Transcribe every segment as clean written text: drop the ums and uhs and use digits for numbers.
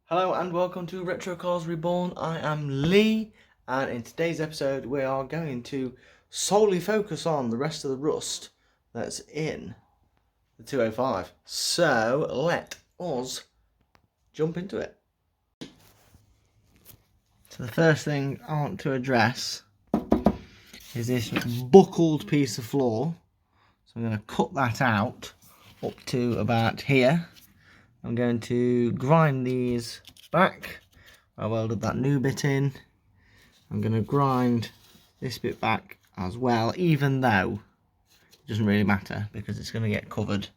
Hello and welcome to Retro Cars Reborn. I am Lee, and in today's episode we are going to solely focus on the rest of the rust that's in the 205. So let us jump into it. So the first thing I want to address is this buckled piece of floor. So I'm going to cut that out up to about here. I'm going to grind these back. I welded that new bit in. I'm going to grind this bit back as well, even though it doesn't really matter because it's going to get covered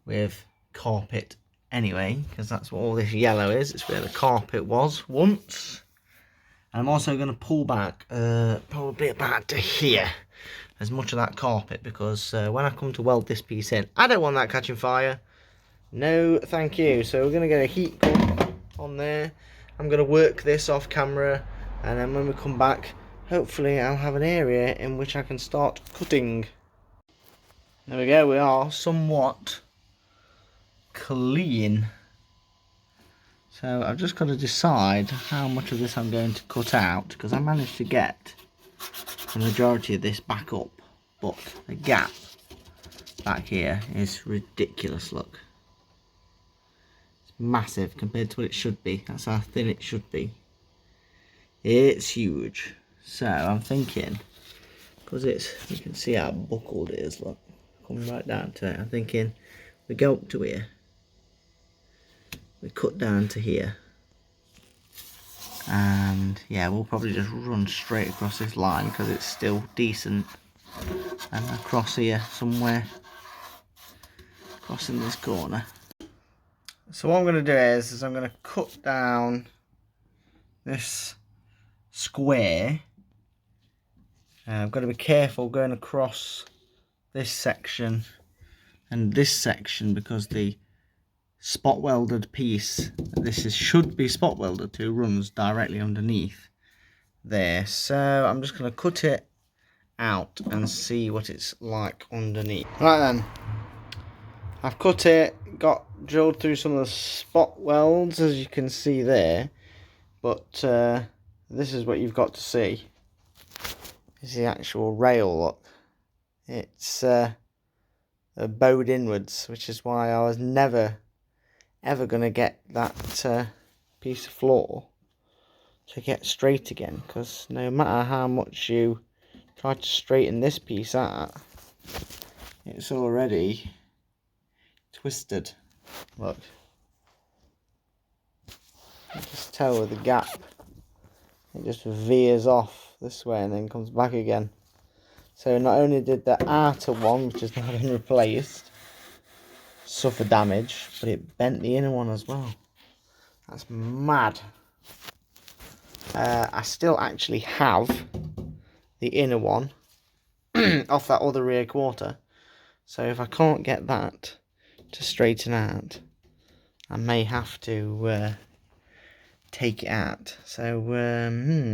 with carpet anyway, because that's what all this yellow is. It's where the carpet was once. And I'm also going to pull back probably about to here as much of that carpet, because when I come to weld this piece in, I don't want that catching fire. No thank you. So we're going to get a heat gun on there. I'm going to work this off camera, and then when we come back, hopefully I'll have an area in which I can start cutting. There we go, we are somewhat clean. So I've just got to decide how much of this I'm going to cut out, because I managed to get the majority of this back up, but the gap back here is ridiculous. Look, it's massive compared to what it should be. That's how thin it should be. It's huge. So I'm thinking, because you can see how buckled it is, look, come right down to it. I'm thinking we go up to here, we cut down to here, and yeah, we'll probably just run straight across this line because it's still decent, and across here somewhere, crossing this corner. So what I'm going to do is I'm going to cut down this square. I've got to be careful going across this section and this section, because the spot welded piece that this should be spot welded to runs directly underneath there. So I'm just going to cut it out and see what it's like underneath. Right then, I've cut it, got drilled through some of the spot welds as you can see there, but this is what you've got to see. Is the actual rail. Look, it's bowed inwards, which is why I was never ever going to get that piece of floor to get straight again, because no matter how much you try to straighten this piece out, it's already twisted. Look, you just tell with the gap, it just veers off this way and then comes back again. So not only did the outer one, which has now been replaced, suffer damage, but it bent the inner one as well. That's mad. I still actually have the inner one off that other rear quarter, so if I can't get that to straighten out, I may have to take it out. So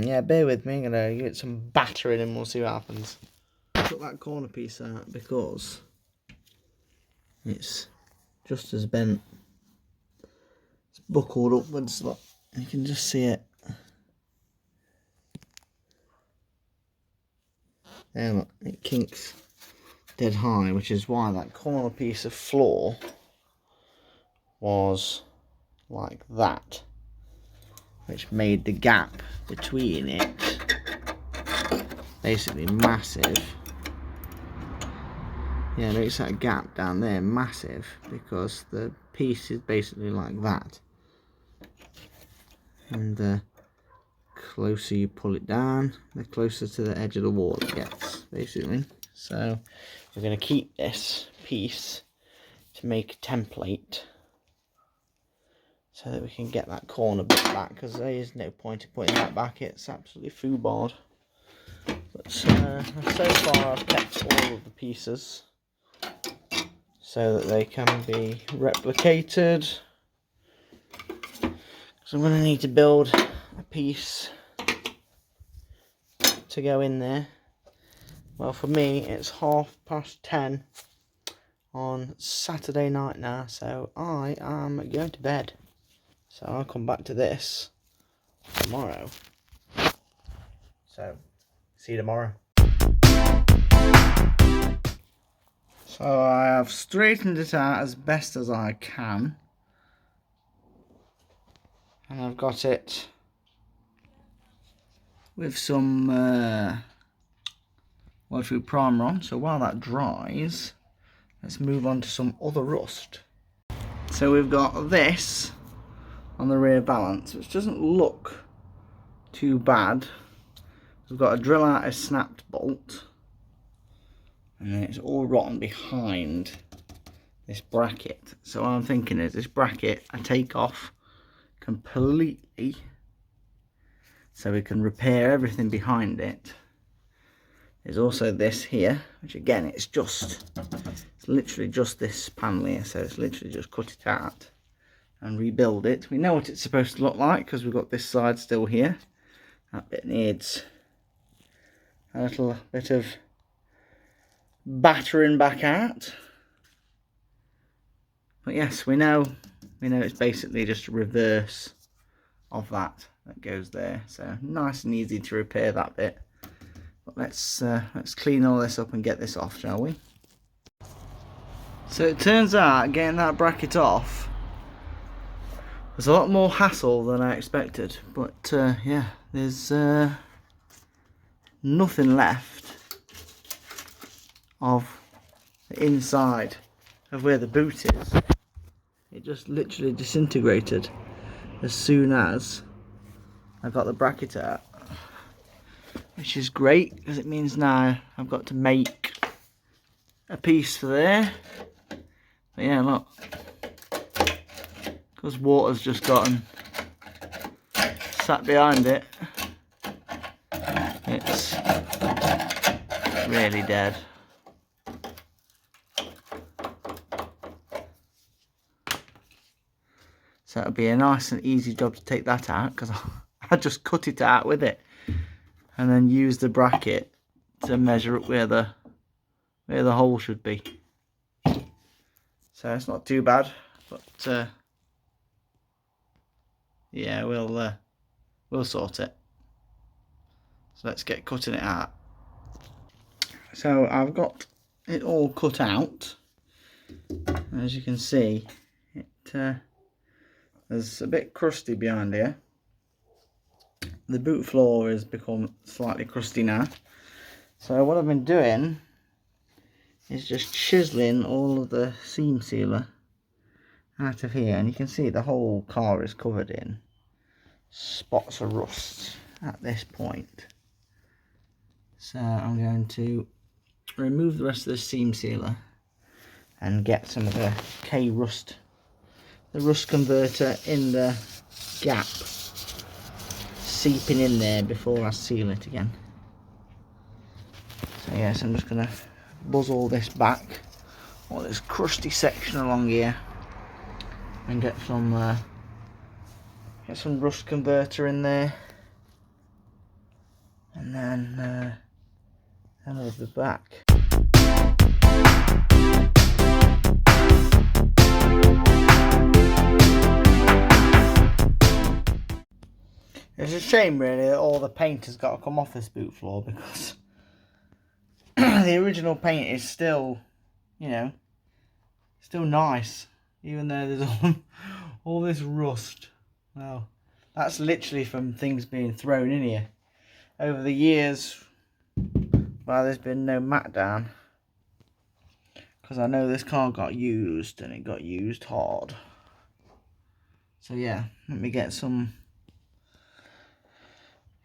yeah, bear with me. I'm gonna give it some battering and we'll see what happens. Cut that corner piece out because it's just as bent. It's buckled upwards. Look, you can just see it. There, look, it kinks dead high, which is why that corner piece of floor was like that, which made the gap between it basically massive. Yeah, makes that gap down there massive because the piece is basically like that, and the closer you pull it down, the closer to the edge of the wall it gets, basically. So we're going to keep this piece to make a template so that we can get that corner bit back, because there is no point in putting that back. It's absolutely foobarred. But so far I've kept all of the pieces so that they can be replicated, because I'm going to need to build a piece to go in there. Well, for me it's 10:30 on Saturday night now, so I am going to bed. So I'll come back to this tomorrow. So, see you tomorrow. So I have straightened it out as best as I can. And I've got it with some waterproof primer on. So while that dries, let's move on to some other rust. So we've got this on the rear valance, which doesn't look too bad. We've got a drill out a snapped bolt, and then it's all rotten behind this bracket. So what I'm thinking is this bracket I take off completely so we can repair everything behind it. There's also this here, which again it's literally just this panel here, so it's literally just cut it out and rebuild it. We know what it's supposed to look like because we've got this side still here. That bit needs a little bit of battering back out. But yes, we know it's basically just a reverse of that goes there. So nice and easy to repair that bit. But let's clean all this up and get this off, shall we? So it turns out getting that bracket off was a lot more hassle than I expected. But yeah, there's nothing left of the inside of where the boot is. It just literally disintegrated as soon as I got the bracket out, which is great because it means now I've got to make a piece for there. But yeah, look, because water's just gotten sat behind it, it's really dead. So it'll be a nice and easy job to take that out, because I just cut it out with it and then use the bracket to measure up where the hole should be. So it's not too bad, but yeah, we'll sort it. So let's get cutting it out. So I've got it all cut out. As you can see, there's a bit crusty behind here. The boot floor has become slightly crusty now. So what I've been doing is just chiseling all of the seam sealer out of here, and you can see the whole car is covered in spots of rust at this point. So I'm going to remove the rest of the seam sealer and get some of the rust, the rust converter in the gap, seeping in there before I seal it again. So yes, I'm just going to buzz all this back, all this crusty section along here, and get some rust converter in there, and then I'll be back. It's a shame really that all the paint has got to come off this boot floor, because the original paint is still, you know, still nice, even though there's all this rust. Well, that's literally from things being thrown in here over the years. Well, there's been no mat down, because I know this car got used, and it got used hard. So yeah, let me get some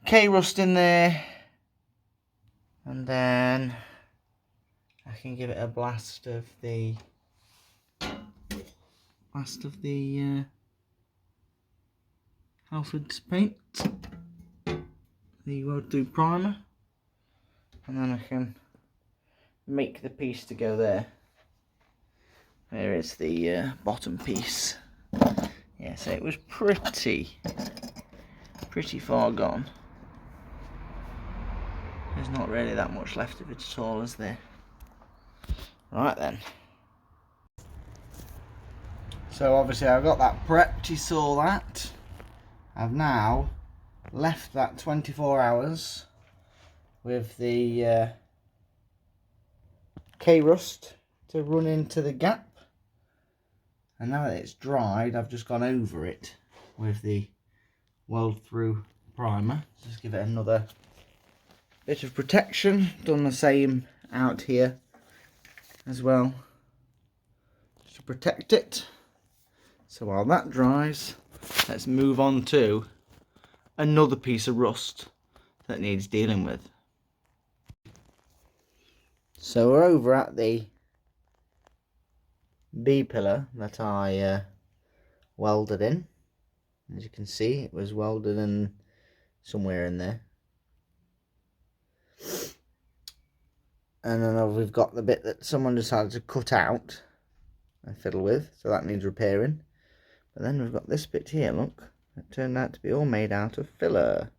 K-rust in there, and then I can give it a blast of the Halfords paint, the waterproof primer, and then I can make the piece to go there. There is the bottom piece. Yeah, so it was pretty far gone. There's not really that much left of it at all, is there? Right then. So obviously I've got that prepped, you saw that. I've now left that 24 hours with the K-rust to run into the gap. And now that it's dried, I've just gone over it with the weld through primer. Just give it another bit of protection. Done the same out here as well, just to protect it. So while that dries, let's move on to another piece of rust that needs dealing with. So we're over at the B-pillar that I welded in. As you can see, it was welded in somewhere in there. And then we've got the bit that someone decided to cut out and fiddle with, so that needs repairing. But then we've got this bit here, look. It turned out to be all made out of filler.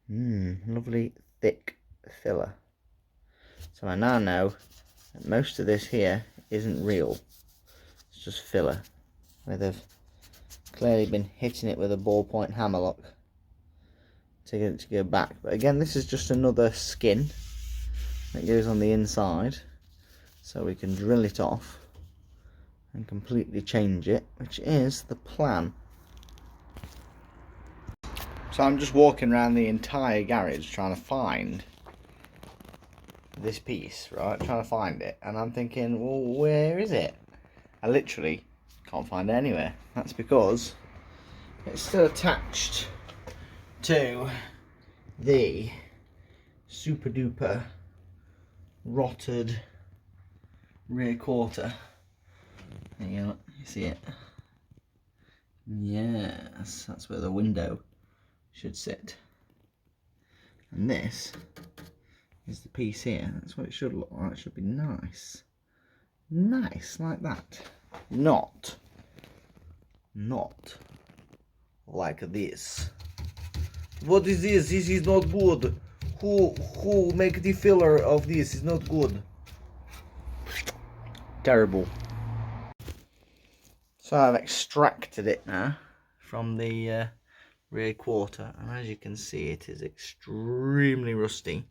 Lovely thick filler. So I now know that most of this here isn't real. It's just filler, where they've clearly been hitting it with a ballpoint hammer, look, to get it to go back. But again, this is just another skin that goes on the inside, so we can drill it off and completely change it, which is the plan. So I'm just walking around the entire garage trying to find this piece, right? Trying to find it, and I'm thinking, well, where is it? I literally can't find it anywhere. That's because it's still attached to the super duper rotted rear quarter. There you go, you see it? Yes, that's where the window should sit. And this is the piece here. That's what it should look like. It should be nice. Nice, like that. Not like this. What is this? This is not good. Who make the filler of this? Is not good. Terrible. So I've extracted it now from the rear quarter, and as you can see, it is extremely rusty.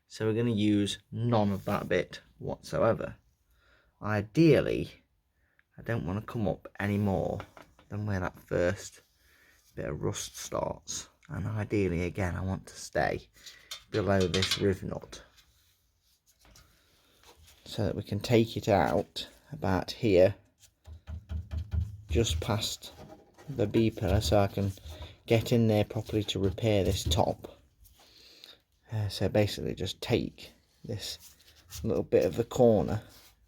So we're going to use none of that bit whatsoever. Ideally, I don't want to come up any more than where that first bit of rust starts. And ideally, again, I want to stay below this riv nut, so that we can take it out about here, just past the B pillar, so I can get in there properly to repair this top. So basically just take this little bit of the corner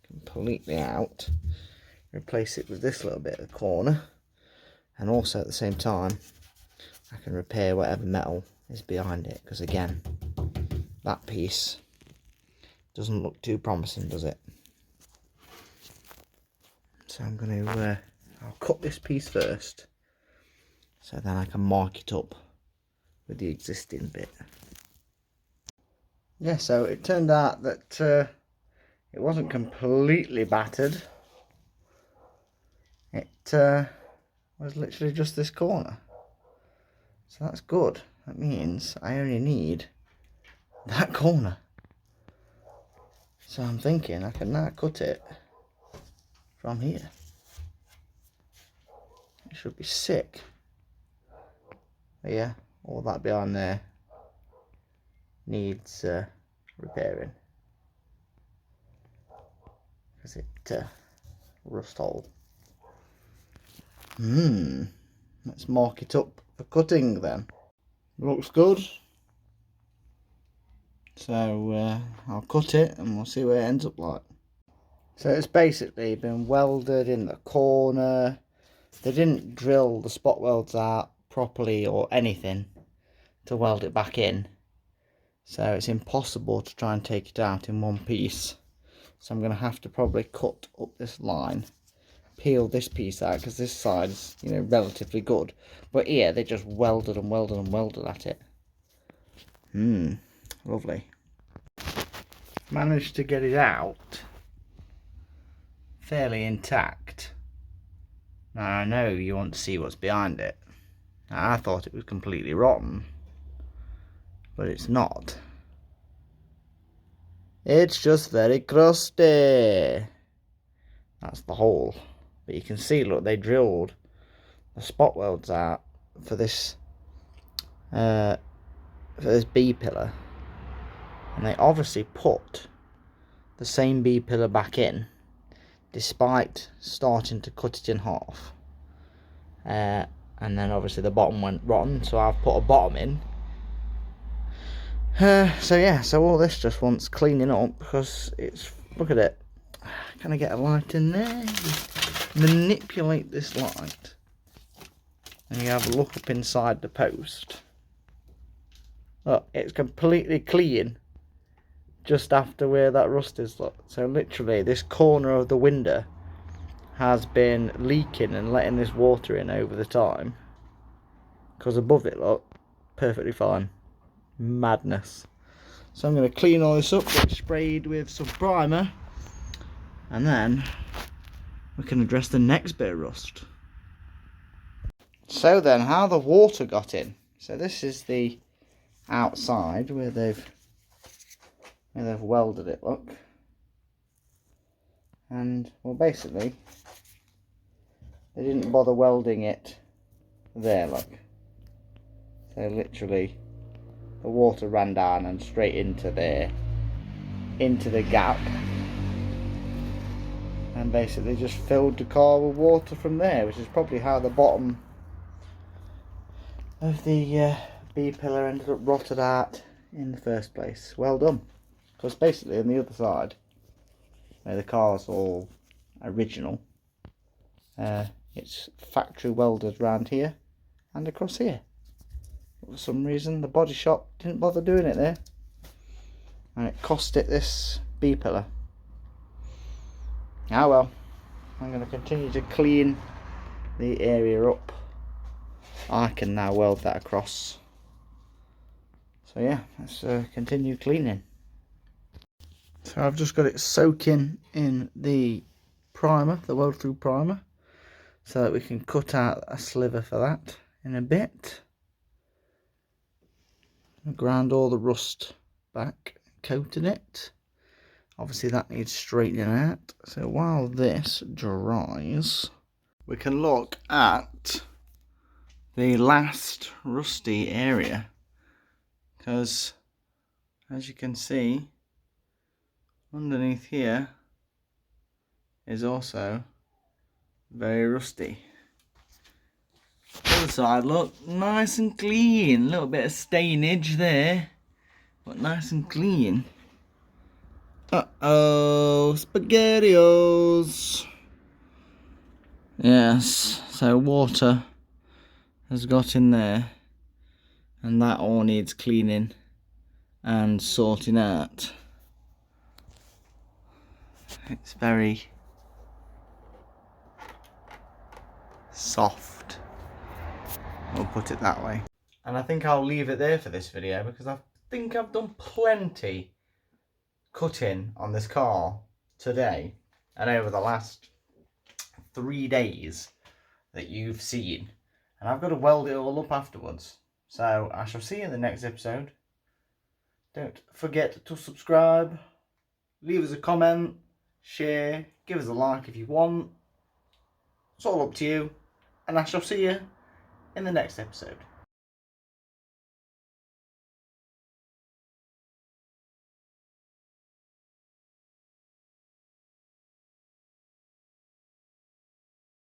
completely out, replace it with this little bit of the corner, and also at the same time I can repair whatever metal is behind it, because again, that piece doesn't look too promising, does it? So I'm going to I'll cut this piece first, so then I can mark it up with the existing bit. Yeah, so it turned out that it wasn't completely battered. It was literally just this corner. So that's good. That means I only need that corner. So I'm thinking I can now cut it from here. It should be sick. But yeah, all that behind there needs repairing, because it rust hole. Let's mark it up for cutting then. Looks good. So I'll cut it and we'll see what it ends up like. So it's basically been welded in the corner. They didn't drill the spot welds out properly or anything to weld it back in. So it's impossible to try and take it out in one piece. So I'm going to have to probably cut up this line, peel this piece out, because this side is, you know, relatively good. But here they just welded and welded and welded at it. Lovely. Managed to get it out fairly intact. Now I know you want to see what's behind it. Now, I thought it was completely rotten, but it's not. It's just very crusty. That's the hole. But you can see, look, they drilled the spot welds out for this B pillar, and they obviously put the same B pillar back in despite starting to cut it in half, and then obviously the bottom went rotten, so I've put a bottom in. So all this just wants cleaning up, because it's, look at it, can I get a light in there? You manipulate this light and you have a look up inside the post. Look, it's completely clean just after where that rust is. Look, so literally this corner of the window has been leaking and letting this water in over the time, because above it, look, perfectly fine. Madness. So I'm going to clean all this up, get it sprayed with some primer, and then we can address the next bit of rust. So then, how the water got in. So this is the outside where they've welded it, look. And, well, basically, they didn't bother welding it there, look. So literally, the water ran down and straight into there, into the gap, and basically just filled the car with water from there, which is probably how the bottom of the B pillar ended up rotted out in the first place. Well done. Because basically on the other side, where the car's all original, it's factory welded round here and across here. For some reason the body shop didn't bother doing it there, and it cost it this B pillar. Ah well, I'm going to continue to clean the area up. I can now weld that across. So yeah, let's continue cleaning. So I've just got it soaking in the primer, the weld through primer, so that we can cut out a sliver for that in a bit. Ground all the rust back, coating it. Obviously that needs straightening out. So while this dries, we can look at the last rusty area, because as you can see, underneath here is also very rusty. Other side, look, nice and clean. A little bit of stainage there, but nice and clean. Uh-oh, SpaghettiOs. Yes, so water has got in there, and that all needs cleaning and sorting out. It's very soft, we'll put it that way. And I think I'll leave it there for this video, because I think I've done plenty cutting on this car today and over the last 3 days that you've seen, and I've got to weld it all up afterwards. So I shall see you in the next episode. Don't forget to subscribe, leave us a comment, share, give us a like if you want. It's all up to you, and I shall see you in the next episode.